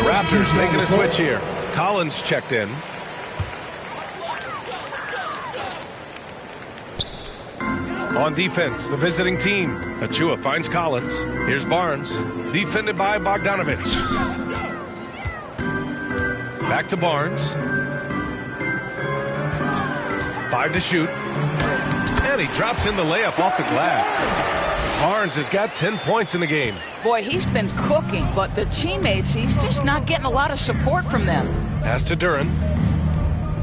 Raptors making a switch here. Collins checked in. On defense, the visiting team. Achua finds Collins. Here's Barnes. Defended by Bogdanovich. Back to Barnes. 5 to shoot. And he drops in the layup off the glass. Barnes has got 10 points in the game. Boy, he's been cooking, but the teammates, he's just not getting a lot of support from them. Pass to Duren.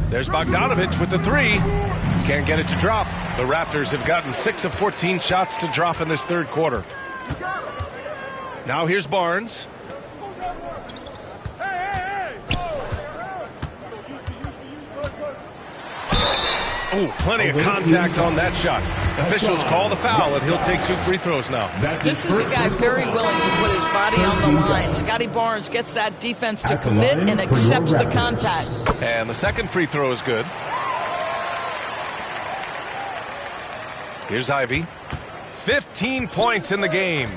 There's Bogdanovich with the 3. Can't get it to drop. The Raptors have gotten 6 of 14 shots to drop in this third quarter. Now here's Barnes. Oh, plenty of contact on that shot. Officials call the foul, and he'll take 2 free throws now. This is a guy very willing to put his body on the line. Scotty Barnes gets that defense to commit and accepts the contact. And the second free throw is good. Here's Ivy. 15 points in the game.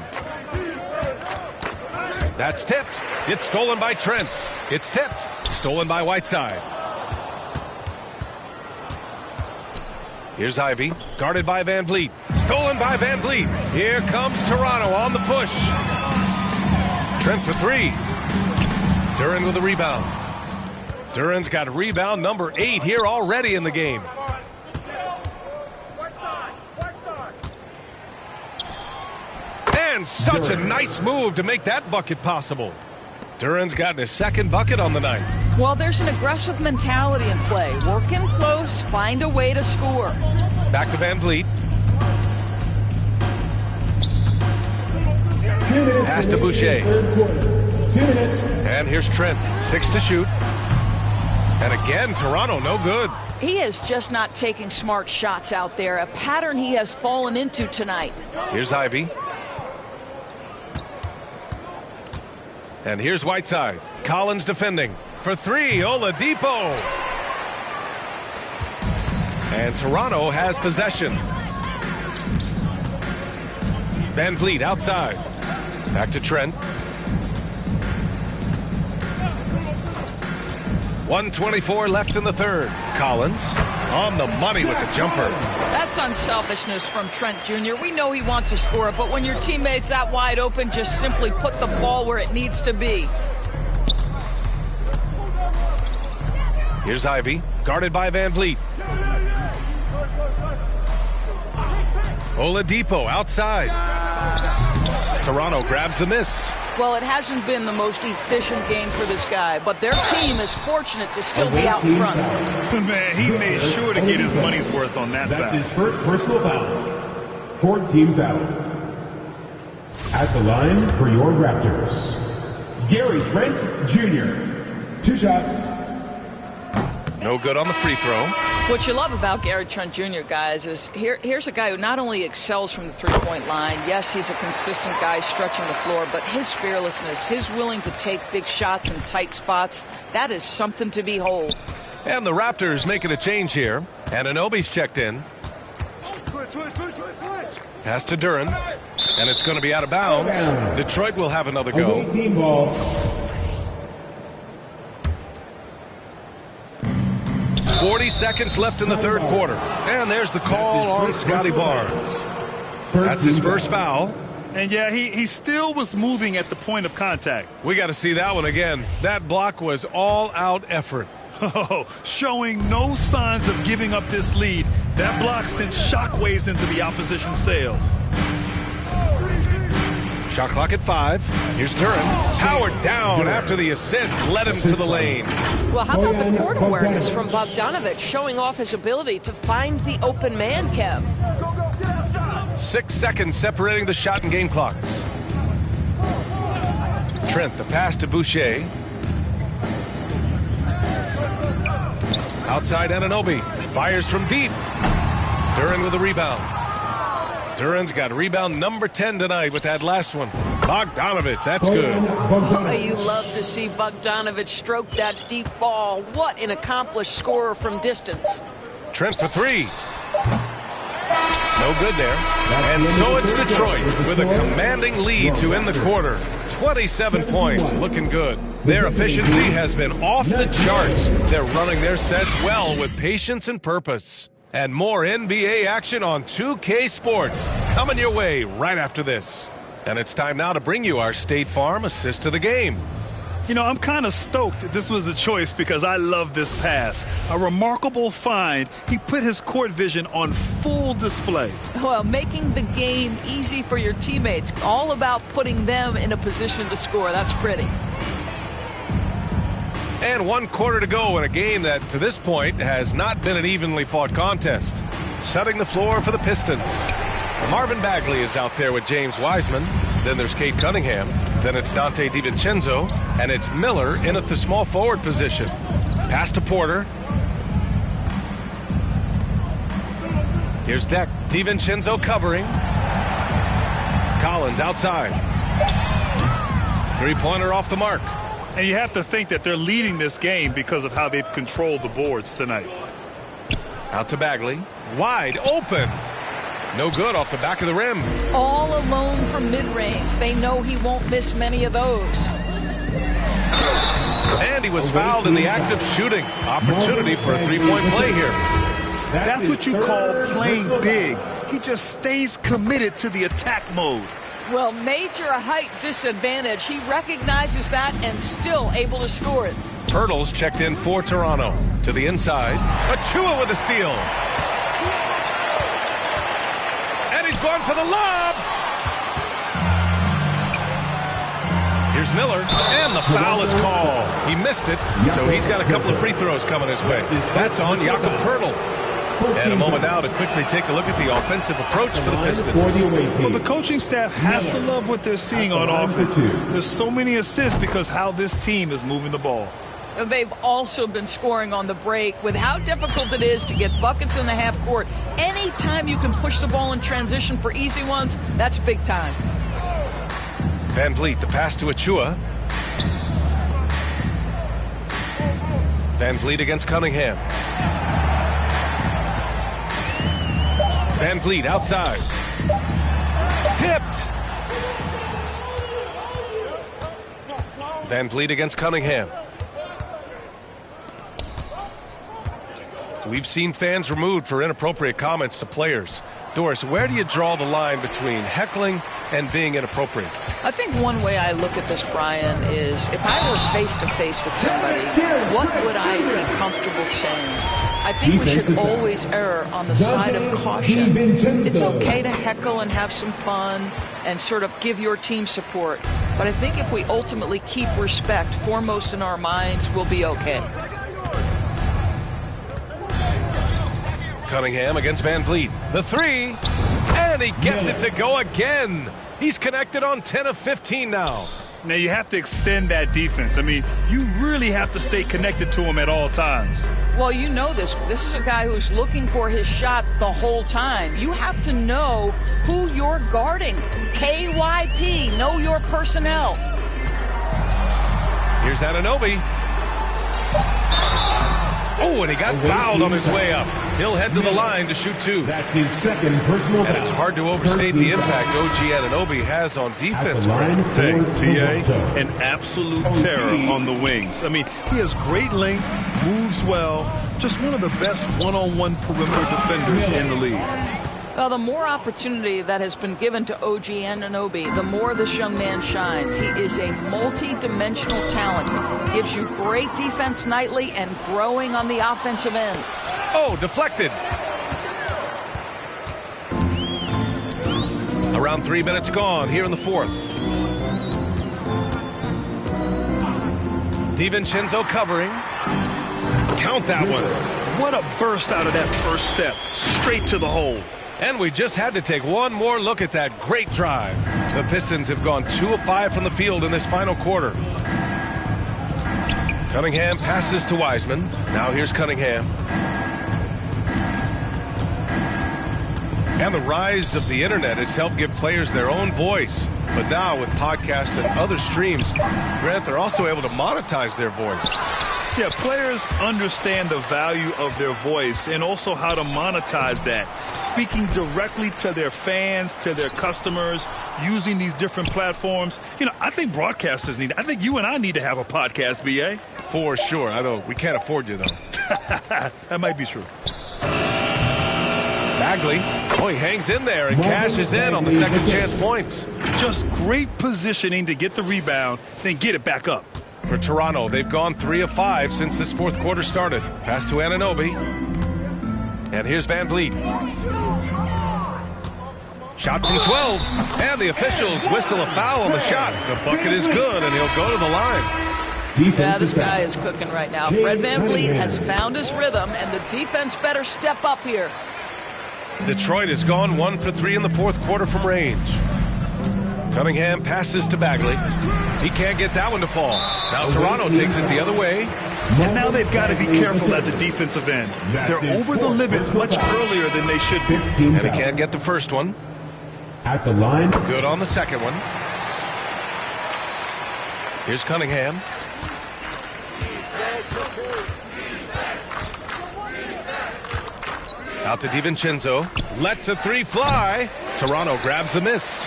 That's tipped. It's stolen by Trent. It's tipped. Stolen by Whiteside. Here's Ivy, guarded by Van Vliet. Stolen by Van Vliet. Here comes Toronto on the push. Trent for 3. Duren with a rebound. Duren's got rebound number 8 here already in the game. And such a nice move to make that bucket possible. Duren's gotten his second bucket on the night. Well, there's an aggressive mentality in play. Work in close, find a way to score. Back to Van Vliet. Pass to Boucher. And here's Trent. 6 to shoot. And again, Toronto no good. He is just not taking smart shots out there, a pattern he has fallen into tonight. Here's Ivy. And here's Whiteside. Collins defending. For 3, Oladipo. And Toronto has possession. Van Vliet outside. Back to Trent. 1:24 left in the third. Collins on the money with the jumper. That's unselfishness from Trent Jr. We know he wants to score it, but when your teammate's that wide open, just simply put the ball where it needs to be. Here's Ivy, guarded by Van Vliet. Oladipo outside. Toronto grabs the miss. Well, it hasn't been the most efficient game for this guy, but their team is fortunate to still be out in front. Man, he made sure to get his money's worth on that foul. That's his first personal foul. 4th team foul. At the line for your Raptors, Gary Trent Jr. 2 shots. No good on the free throw. What you love about Gary Trent Jr., guys, is here's a guy who not only excels from the three-point line, yes, he's a consistent guy stretching the floor, but his fearlessness, his willing to take big shots in tight spots, that is something to behold. And the Raptors making a change here. Anunoby's checked in. Pass to Duren. And it's going to be out of bounds. Detroit will have another go. 40 seconds left in the third quarter. And there's the call on Scotty Barnes. That's his first foul. And yeah, he still was moving at the point of contact. We got to see that one again. That block was all-out effort. Oh, showing no signs of giving up this lead. That block sent shockwaves into the opposition sails. Shot clock at 5. Here's Duren. Powered down after the assist led him to the lane. Well, how about the court awareness from Bogdanovic, showing off his ability to find the open man, Kev? 6 seconds separating the shot and game clocks. Trent, the pass to Boucher. Outside Anunoby. Fires from deep. Duren with a rebound. Duren's got rebound number 10 tonight with that last one. Bogdanovic, that's good. Boy, you love to see Bogdanovic stroke that deep ball. What an accomplished scorer from distance. Trent for 3. No good there. And so it's Detroit with a commanding lead to end the quarter. 27 points, looking good. Their efficiency has been off the charts. They're running their sets well with patience and purpose. And more NBA action on 2K Sports coming your way right after this. And it's time now to bring you our State Farm assist to the game. You know, I'm kind of stoked that this was a choice because I love this pass. A remarkable find. He put his court vision on full display. Well, making the game easy for your teammates. All about putting them in a position to score. That's pretty. And 1 quarter to go in a game that, to this point, has not been an evenly fought contest. Setting the floor for the Pistons. Marvin Bagley is out there with James Wiseman. Then there's Cade Cunningham. Then it's Donte DiVincenzo. And it's Miller in at the small forward position. Pass to Porter. Here's Deck. DiVincenzo covering. Collins outside. Three-pointer off the mark. And you have to think that they're leading this game because of how they've controlled the boards tonight. Out to Bagley. Wide open. No good off the back of the rim. All alone from mid-range. They know he won't miss many of those. And he was fouled in the act of shooting. Opportunity for a three-point play here. That's what you call playing big. He just stays committed to the attack mode. Well, major height disadvantage. He recognizes that and still able to score it. Pirtle's checked in for Toronto. To the inside. Achua with a steal. And he's going for the lob. Here's Miller. And the foul is called. He missed it, so he's got a couple of free throws coming his way. That's on Jakob Pirtle. And a moment now to quickly take a look at the offensive approach for the Pistons. Well, the coaching staff has to love what they're seeing on offense. There's so many assists because how this team is moving the ball. They've also been scoring on the break. With how difficult it is to get buckets in the half court, anytime you can push the ball in transition for easy ones, that's big time. Van Vliet, the pass to Achua. Van Vliet against Cunningham. Van Vliet outside. Tipped. Van Vliet against Cunningham. We've seen fans removed for inappropriate comments to players. Doris, where do you draw the line between heckling and being inappropriate? I think one way I look at this, Brian, is if I were face-to-face with somebody, what would I be comfortable saying? I think we should always err on the side of caution. It's okay to heckle and have some fun and sort of give your team support. But I think if we ultimately keep respect foremost in our minds, we'll be okay. Cunningham against Van Vliet. The three. And And he gets it to go again. He's connected on 10 of 15 now. Now, you have to extend that defense. I mean, you really have to stay connected to him at all times. Well, you know this. This is a guy who's looking for his shot the whole time. You have to know who you're guarding. KYP, know your personnel. Here's Anunoby. Oh, and he got fouled on his way up. He'll head to the line to shoot 2. That's his second personal foul. And it's hard to overstate the impact OG Anunoby has on defense. PA, an absolute terror on the wings. I mean, he has great length, moves well, just one of the best one-on-one perimeter defenders in the league. Well, the more opportunity that has been given to OG Anunoby, the more this young man shines. He is a multi-dimensional talent. Gives you great defense nightly and growing on the offensive end. Oh, deflected. Around 3 minutes gone here in the fourth. DiVincenzo covering. Count that one. What a burst out of that first step. Straight to the hole. And we just had to take one more look at that great drive. The Pistons have gone 2 of 5 from the field in this final quarter. Cunningham passes to Wiseman. Now here's Cunningham. And the rise of the internet has helped give players their own voice. But now with podcasts and other streams, Grant, they're also able to monetize their voice. Yeah, players understand the value of their voice and also how to monetize that. Speaking directly to their fans, to their customers, using these different platforms. You know, I think broadcasters need, I think you and I need to have a podcast, BA. For sure. Although we can't afford you, though. That might be true. Bagley, he hangs in there and cashes in on the second chance points. Just great positioning to get the rebound, then get it back up. For Toronto, they've gone 3 of 5 since this fourth quarter started. Pass to Anunoby. And here's Van Vliet. Shot from 12. And the officials whistle a foul on the shot. The bucket is good, and he'll go to the line. Yeah, this guy is cooking right now. Fred Van Vliet has found his rhythm, and the defense better step up here. Detroit has gone 1 for 3 in the fourth quarter from range. Cunningham passes to Bagley. He can't get that one to fall. Now Toronto takes it the other way. And now they've got to be careful at the defensive end. They're over the limit much earlier than they should be. And he can't get the first one. At the line. Good on the second one. Here's Cunningham. Out to DiVincenzo. Lets a 3 fly. Toronto grabs the miss.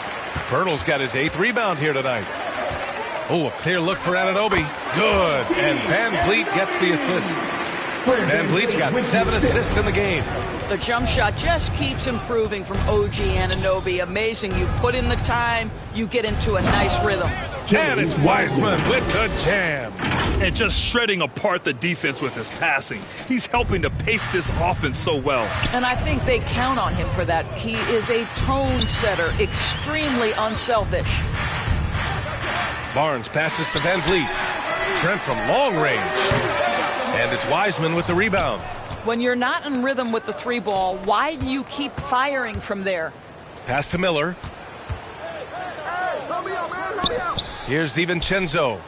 Pirtle's got his 8th rebound here tonight. Oh, a clear look for Anunoby. Good. And Van Vliet gets the assist. Van Vliet's got 7 assists in the game. The jump shot just keeps improving from OG Anunoby. Amazing. You put in the time, you get into a nice rhythm. And it's Wiseman with the jam. And just shredding apart the defense with his passing. He's helping to pace this offense so well. And I think they count on him for that. He is a tone setter, extremely unselfish. Barnes passes to Van Vliet. Trent from long range. And it's Wiseman with the rebound. When you're not in rhythm with the 3 ball, why do you keep firing from there? Pass to Miller. Here's DiVincenzo.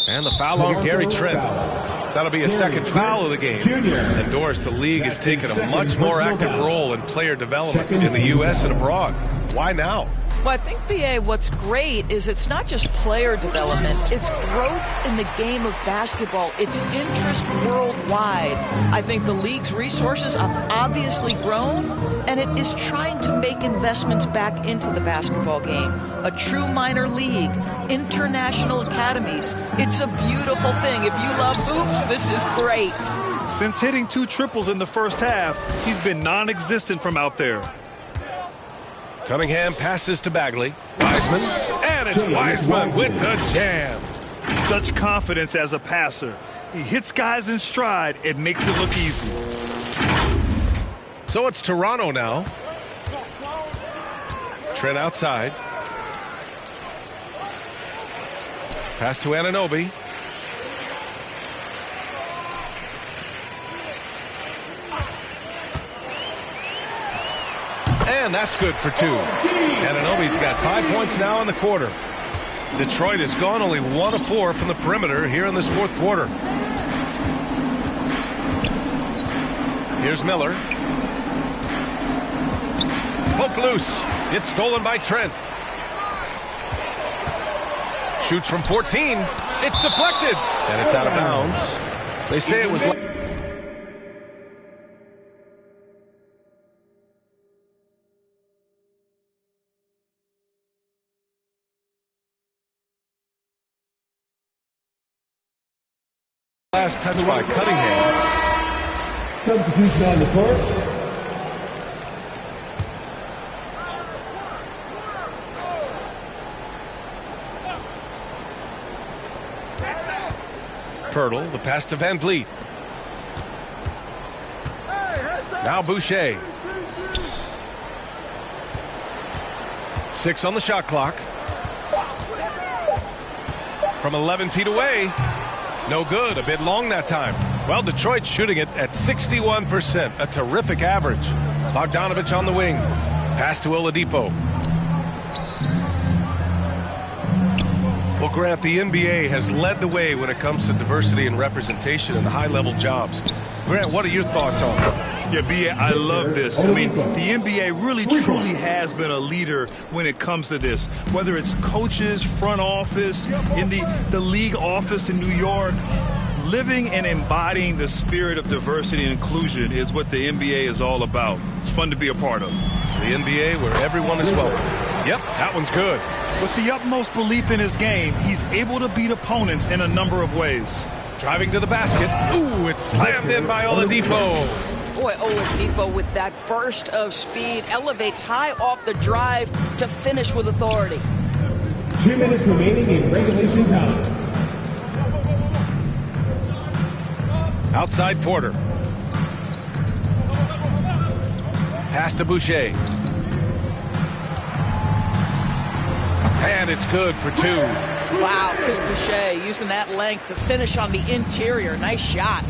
And the foul on Gary Trent. That'll be a second foul of the game. And Doris, the league has taken a much more active role in player development in the U.S. and abroad. Why now? Well, I think, BA, what's great is it's not just player development. It's growth in the game of basketball. It's interest worldwide. I think the league's resources have obviously grown, and it is trying to make investments back into the basketball game. A true minor league, international academies. It's a beautiful thing. If you love hoops, this is great. Since hitting 2 triples in the first half, he's been non-existent from out there. Cunningham passes to Bagley. Wiseman. And it's Wiseman with the jam. Such confidence as a passer. He hits guys in stride. It makes it look easy. So it's Toronto now. Trent outside. Pass to Anunoby. And that's good for 2. Anunoby's got 5 points now in the quarter. Detroit has gone only 1 of 4 from the perimeter here in this fourth quarter. Here's Miller. Poke loose. It's stolen by Trent. Shoots from 14. It's deflected. And it's out of bounds. They say it was last touch by Cunningham. Substitution on the court. Pirtle, the pass to Van Vliet. Now Boucher. 6 on the shot clock. From 11 feet away. No good, a bit long that time. Well, Detroit's shooting it at 61%, a terrific average. Bogdanovich on the wing. Pass to Oladipo. Well, Grant, the NBA has led the way when it comes to diversity and representation in the high-level jobs. Grant, what are your thoughts on it? Yeah, B.A., I love this. I mean, the NBA really, truly has been a leader when it comes to this. Whether it's coaches, front office, in the league office in New York, living and embodying the spirit of diversity and inclusion is what the NBA is all about. It's fun to be a part of. The NBA where everyone is welcome. Yep, that one's good. With the utmost belief in his game, he's able to beat opponents in a number of ways. Driving to the basket. Ooh, it's slammed in by Oladipo. Boy, Oladipo with that burst of speed elevates high off the drive to finish with authority. 2 minutes remaining in regulation time. Outside Porter. Pass to Boucher. And it's good for 2. Wow, Chris Boucher using that length to finish on the interior. Nice shot.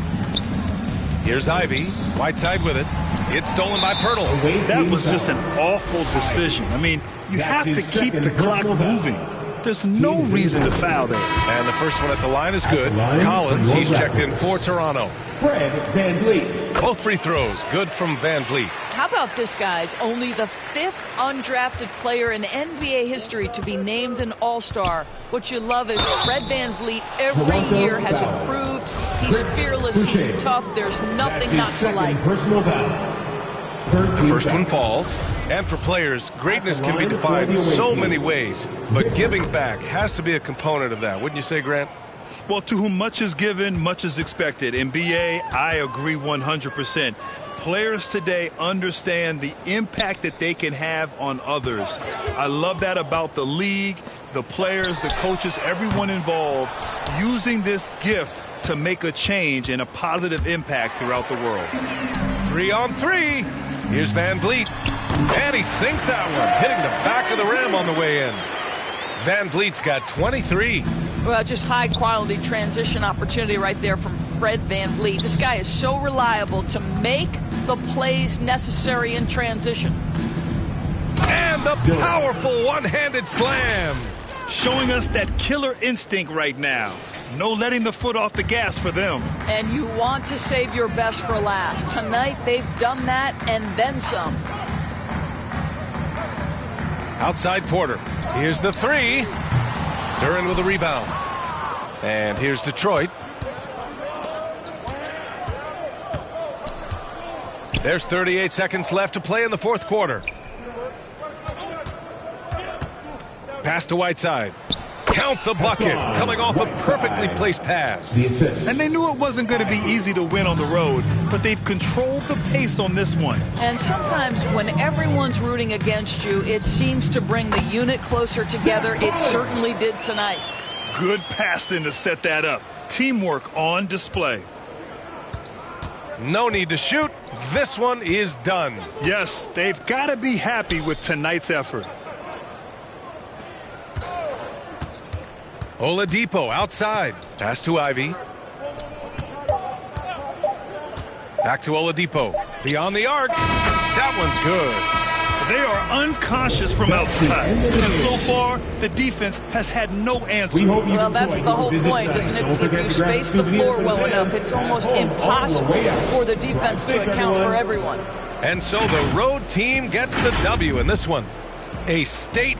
Here's Ivy. Whiteside with it. It's stolen by Pirtle. That was just an awful decision. I mean, you have to keep the clock moving. There's no reason to foul there. And the first one at the line is good. Collins, he's checked in for Toronto. Fred Van Vliet. Both free throws, good from Van Vliet. How about this, guys? Only the 5th undrafted player in NBA history to be named an All-Star. What you love is Fred Van Vliet every year has improved. He's fearless, he's tough, there's nothing not to like. Personal foul. The first one falls. And for players, greatness can be defined so many ways. But giving back has to be a component of that. Wouldn't you say, Grant? Well, to whom much is given, much is expected. In BA, I agree 100%. Players today understand the impact that they can have on others. I love that about the league, the players, the coaches, everyone involved, using this gift to make a change and a positive impact throughout the world. 3 on 3. Here's Van Vliet. And he sinks that one, hitting the back of the rim on the way in. Van Vliet's got 23. Well, just high-quality transition opportunity right there from Fred Van Vliet. This guy is so reliable to make the plays necessary in transition. And the powerful one-handed slam. Showing us that killer instinct right now. No letting the foot off the gas for them. And you want to save your best for last. Tonight, they've done that and then some. Outside Porter. Here's the 3. Duren with a rebound. And here's Detroit. There's 38 seconds left to play in the fourth quarter. Pass to Whiteside. Count the bucket, coming off a perfectly placed pass. And they knew it wasn't going to be easy to win on the road, but they've controlled the pace on this one. And sometimes when everyone's rooting against you, it seems to bring the unit closer together. It certainly did tonight. Good passing to set that up. Teamwork on display. No need to shoot. This one is done. Yes, they've got to be happy with tonight's effort. Oladipo outside. Pass to Ivy. Back to Oladipo. Beyond the arc. That one's good. They are unconscious from outside. And so far, the defense has had no answer. Well, that's the whole point, isn't it? If you space the floor well enough, it's almost impossible for the defense to account for everyone. And so the road team gets the W in this one. A state